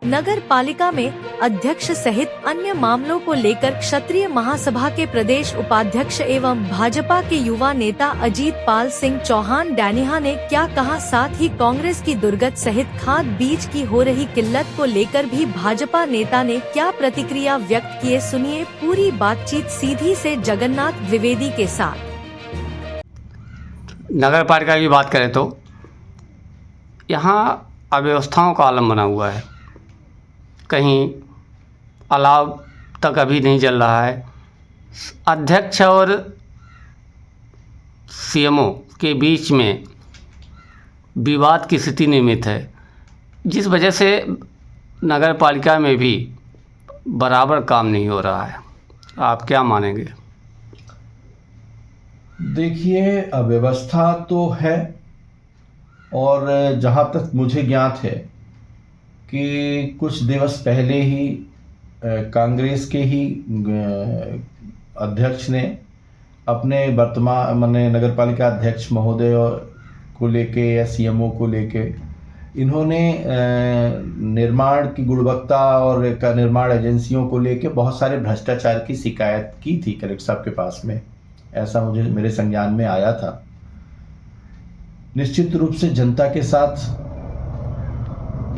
नगर पालिका में अध्यक्ष सहित अन्य मामलों को लेकर क्षत्रिय महासभा के प्रदेश उपाध्यक्ष एवं भाजपा के युवा नेता अजीत पाल सिंह चौहान डैनिहा ने क्या कहा, साथ ही कांग्रेस की दुर्गत सहित खाद बीज की हो रही किल्लत को लेकर भी भाजपा नेता ने क्या प्रतिक्रिया व्यक्त किए, सुनिए पूरी बातचीत सीधी से जगन्नाथ द्विवेदी के साथ। नगर पालिका की बात करें तो यहाँ अव्यवस्थाओं का आलम बना हुआ है। कहीं अलाव तक अभी नहीं जल रहा है। अध्यक्ष और सीएमओ के बीच में विवाद की स्थिति निर्मित है, जिस वजह से नगर पालिका में भी बराबर काम नहीं हो रहा है। आप क्या मानेंगे? देखिए, अव्यवस्था तो है और जहाँ तक मुझे ज्ञात है कि कुछ दिवस पहले ही कांग्रेस के ही अध्यक्ष ने अपने वर्तमान माननीय नगर पालिका अध्यक्ष महोदय को लेके या सीएमओ को लेके इन्होंने निर्माण की गुणवत्ता और निर्माण एजेंसियों को लेके बहुत सारे भ्रष्टाचार की शिकायत की थी कलेक्टर साहब के पास में। ऐसा मुझे मेरे संज्ञान में आया था। निश्चित रूप से जनता के साथ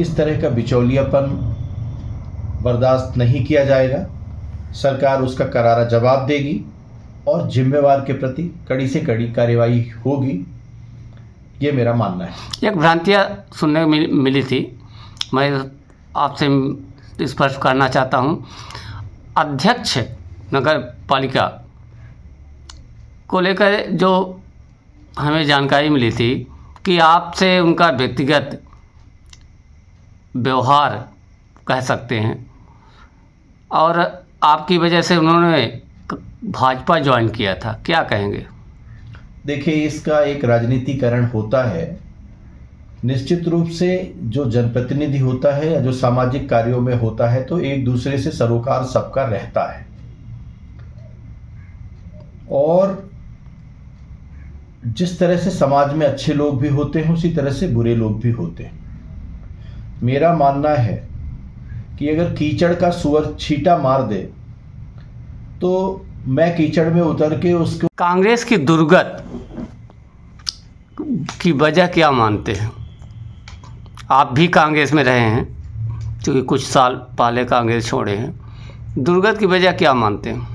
इस तरह का बिचौलियापन बर्दाश्त नहीं किया जाएगा। सरकार उसका करारा जवाब देगी और जिम्मेवार के प्रति कड़ी से कड़ी कार्रवाई होगी, ये मेरा मानना है। एक भ्रांतियाँ सुनने को मिली थी, मैं आपसे स्पष्ट करना चाहता हूँ। अध्यक्ष नगर पालिका को लेकर जो हमें जानकारी मिली थी कि आपसे उनका व्यक्तिगत व्यवहार कह सकते हैं और आपकी वजह से उन्होंने भाजपा ज्वाइन किया था, क्या कहेंगे? देखिए, इसका एक राजनीतिकरण होता है। निश्चित रूप से जो जनप्रतिनिधि होता है या जो सामाजिक कार्यों में होता है तो एक दूसरे से सरोकार सबका रहता है और जिस तरह से समाज में अच्छे लोग भी होते हैं उसी तरह से बुरे लोग भी होते हैं। मेरा मानना है कि अगर कीचड़ का सुअर छींटा मार दे तो मैं कीचड़ में उतर के उसको। कांग्रेस की दुर्गत की वजह क्या मानते हैं? आप भी कांग्रेस में रहे हैं, क्योंकि कुछ साल पहले कांग्रेस छोड़े हैं। दुर्गत की वजह क्या मानते हैं?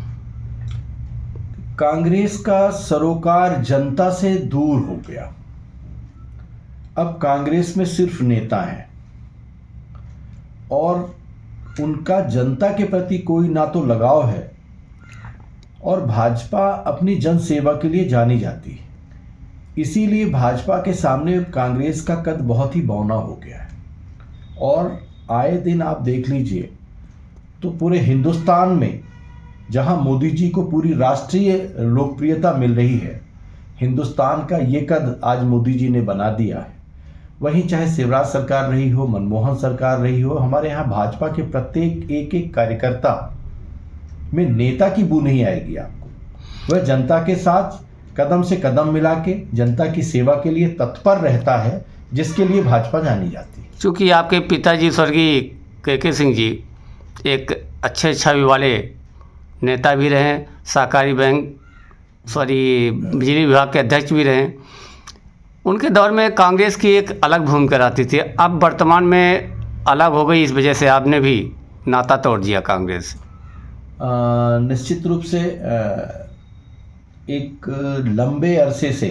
कांग्रेस का सरोकार जनता से दूर हो गया। अब कांग्रेस में सिर्फ नेता हैं और उनका जनता के प्रति कोई ना तो लगाव है और भाजपा अपनी जन सेवा के लिए जानी जाती है। इसीलिए भाजपा के सामने कांग्रेस का कद बहुत ही बौना हो गया है और आए दिन आप देख लीजिए तो पूरे हिंदुस्तान में जहां मोदी जी को पूरी राष्ट्रीय लोकप्रियता मिल रही है, हिंदुस्तान का ये कद आज मोदी जी ने बना दिया है। वहीं चाहे शिवराज सरकार रही हो, मनमोहन सरकार रही हो, हमारे यहाँ भाजपा के प्रत्येक एक एक कार्यकर्ता में नेता की बू नहीं आएगी आपको। वह जनता के साथ कदम से कदम मिला के जनता की सेवा के लिए तत्पर रहता है, जिसके लिए भाजपा जानी जाती है। चूँकि आपके पिताजी स्वर्गीय के सिंह जी एक अच्छे छवि वाले नेता भी रहे, सहकारी बैंक बिजली विभाग के अध्यक्ष भी रहे। उनके दौर में कांग्रेस की एक अलग भूमिका रहती थी, अब वर्तमान में अलग हो गई, इस वजह से आपने भी नाता तोड़ दिया कांग्रेस से। निश्चित रूप से एक लंबे अरसे से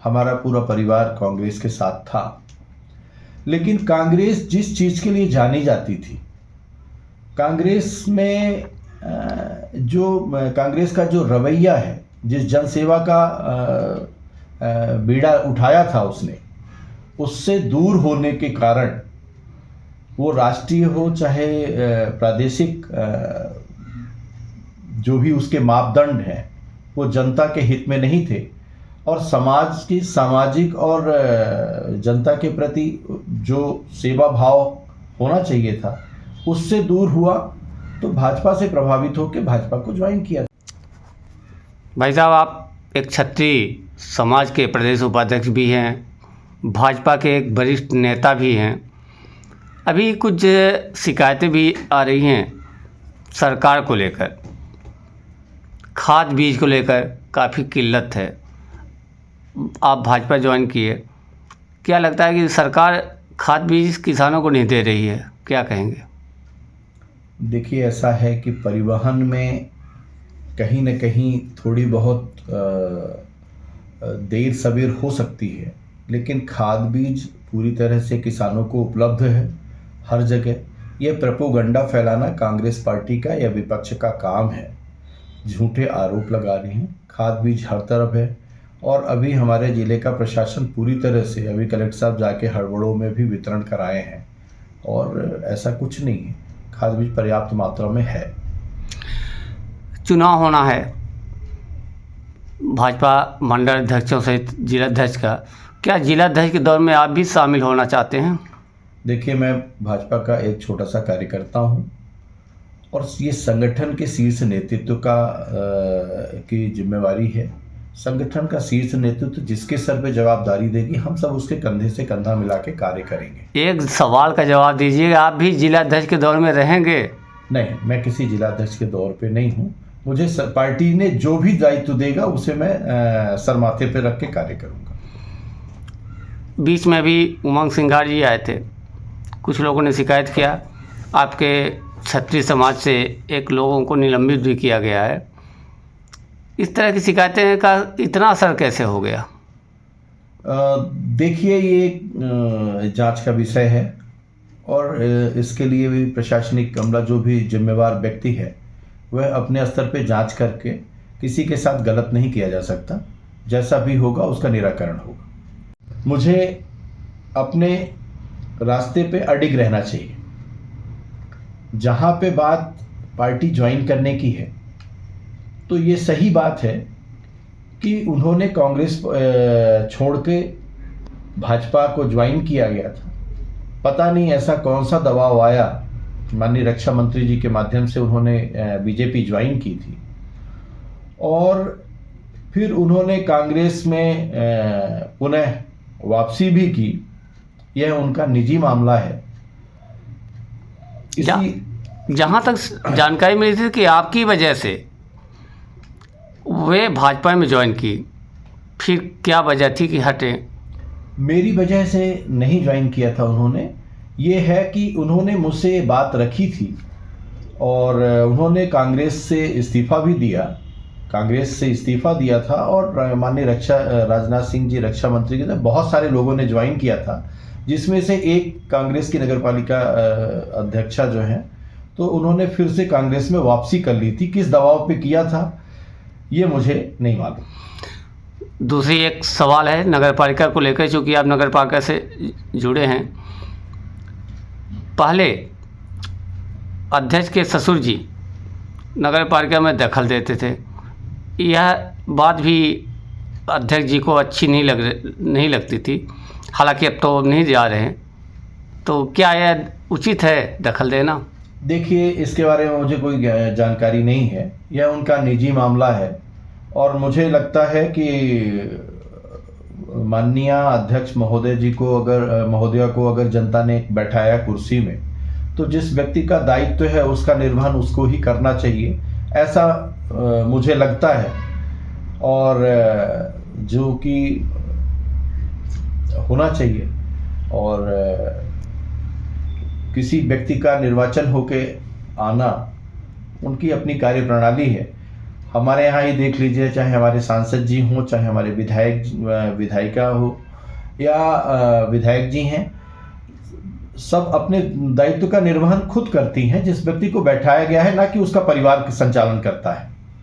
हमारा पूरा परिवार कांग्रेस के साथ था, लेकिन कांग्रेस जिस चीज़ के लिए जानी जाती थी, कांग्रेस में कांग्रेस का जो रवैया है, जिस जनसेवा का बीड़ा उठाया था उसने, उससे दूर होने के कारण वो राष्ट्रीय हो चाहे प्रादेशिक जो भी उसके मापदंड हैं, वो जनता के हित में नहीं थे और समाज की सामाजिक और जनता के प्रति जो सेवा भाव होना चाहिए था उससे दूर हुआ, तो भाजपा से प्रभावित होकर भाजपा को ज्वाइन किया। भाई साहब, आप एक क्षत्रिय समाज के प्रदेश उपाध्यक्ष भी हैं, भाजपा के एक वरिष्ठ नेता भी हैं। अभी कुछ शिकायतें भी आ रही हैं सरकार को लेकर, खाद बीज को लेकर काफ़ी किल्लत है। आप भाजपा ज्वाइन किए, क्या लगता है कि सरकार खाद बीज किसानों को नहीं दे रही है, क्या कहेंगे? देखिए, ऐसा है कि परिवहन में कहीं न कहीं थोड़ी बहुत देर सवेर हो सकती है, लेकिन खाद बीज पूरी तरह से किसानों को उपलब्ध है हर जगह। यह प्रोपेगेंडा फैलाना कांग्रेस पार्टी का या विपक्ष का काम है। झूठे आरोप लगा रहे हैं। खाद बीज हर तरफ है और अभी हमारे ज़िले का प्रशासन पूरी तरह से, अभी कलेक्टर साहब जाके हड़बड़ों में भी वितरण कराए हैं और ऐसा कुछ नहीं है, खाद बीज पर्याप्त मात्रा में है। चुनाव होना है भाजपा मंडल अध्यक्षों सहित जिलाध्यक्ष का, क्या जिलाध्यक्ष के दौर में आप भी शामिल होना चाहते हैं? देखिए, मैं भाजपा का एक छोटा सा कार्यकर्ता हूं और ये संगठन के शीर्ष नेतृत्व की जिम्मेवारी है। संगठन का शीर्ष नेतृत्व जिसके सर पे जवाबदारी देगी, हम सब उसके कंधे से कंधा मिला के कार्य करेंगे। एक सवाल का जवाब दीजिए, आप भी जिलाध्यक्ष के दौर में रहेंगे? नहीं, मैं किसी जिलाध्यक्ष के दौर पे नहीं हूँ। मुझे पार्टी ने जो भी दायित्व देगा उसे मैं सर माथे पे रख के कार्य करूँगा। बीच में भी उमंग सिंघार जी आए थे, कुछ लोगों ने शिकायत किया आपके क्षत्रिय समाज से एक लोगों को निलंबित भी किया गया है। इस तरह की शिकायतें का इतना असर कैसे हो गया? देखिए, ये जांच का विषय है और इसके लिए भी प्रशासनिक अमला जो भी जिम्मेवार व्यक्ति है वह अपने स्तर पे जांच करके, किसी के साथ गलत नहीं किया जा सकता, जैसा भी होगा उसका निराकरण होगा। मुझे अपने रास्ते पे अडिग रहना चाहिए। जहाँ पे बात पार्टी ज्वाइन करने की है तो ये सही बात है कि उन्होंने कांग्रेस छोड़ के भाजपा को ज्वाइन किया गया था। पता नहीं ऐसा कौन सा दबाव आया, माननीय रक्षा मंत्री जी के माध्यम से उन्होंने बीजेपी ज्वाइन की थी और फिर उन्होंने कांग्रेस में पुनः वापसी भी की। यह उनका निजी मामला है। जहाँ तक जानकारी मिली थी कि आपकी वजह से वे भाजपा में ज्वाइन की, फिर क्या वजह थी कि हटे? मेरी वजह से नहीं ज्वाइन किया था उन्होंने। ये है कि उन्होंने मुझसे बात रखी थी और उन्होंने कांग्रेस से इस्तीफ़ा भी दिया, कांग्रेस से इस्तीफ़ा दिया था और माननीय राजनाथ सिंह जी रक्षा मंत्री के साथ बहुत सारे लोगों ने ज्वाइन किया था, जिसमें से एक कांग्रेस की नगरपालिका अध्यक्षा जो हैं, तो उन्होंने फिर से कांग्रेस में वापसी कर ली थी। किस दबाव पे किया था ये मुझे नहीं मालूम। दूसरी एक सवाल है नगरपालिका को लेकर, चूँकि आप नगरपालिका से जुड़े हैं। पहले अध्यक्ष के ससुर जी नगरपालिका में दखल देते थे, यह बात भी अध्यक्ष जी को अच्छी नहीं लगती थी। हालांकि अब तो नहीं जा रहे हैं, तो क्या यह उचित है दखल देना? देखिए, इसके बारे में मुझे कोई जानकारी नहीं है, यह उनका निजी मामला है और मुझे लगता है कि माननीय अध्यक्ष महोदया को अगर जनता ने बैठाया कुर्सी में, तो जिस व्यक्ति का दायित्व है उसका निर्वहन उसको ही करना चाहिए, ऐसा मुझे लगता है। और जो कि होना चाहिए, और किसी व्यक्ति का निर्वाचन होके आना उनकी अपनी कार्य प्रणाली है। हमारे यहाँ ही देख लीजिए, चाहे हमारे सांसद जी हों, चाहे हमारे विधायिका हो या विधायक जी हैं, सब अपने दायित्व का निर्वहन खुद करती हैं। जिस व्यक्ति को बैठाया गया है, ना कि उसका परिवार संचालन करता है।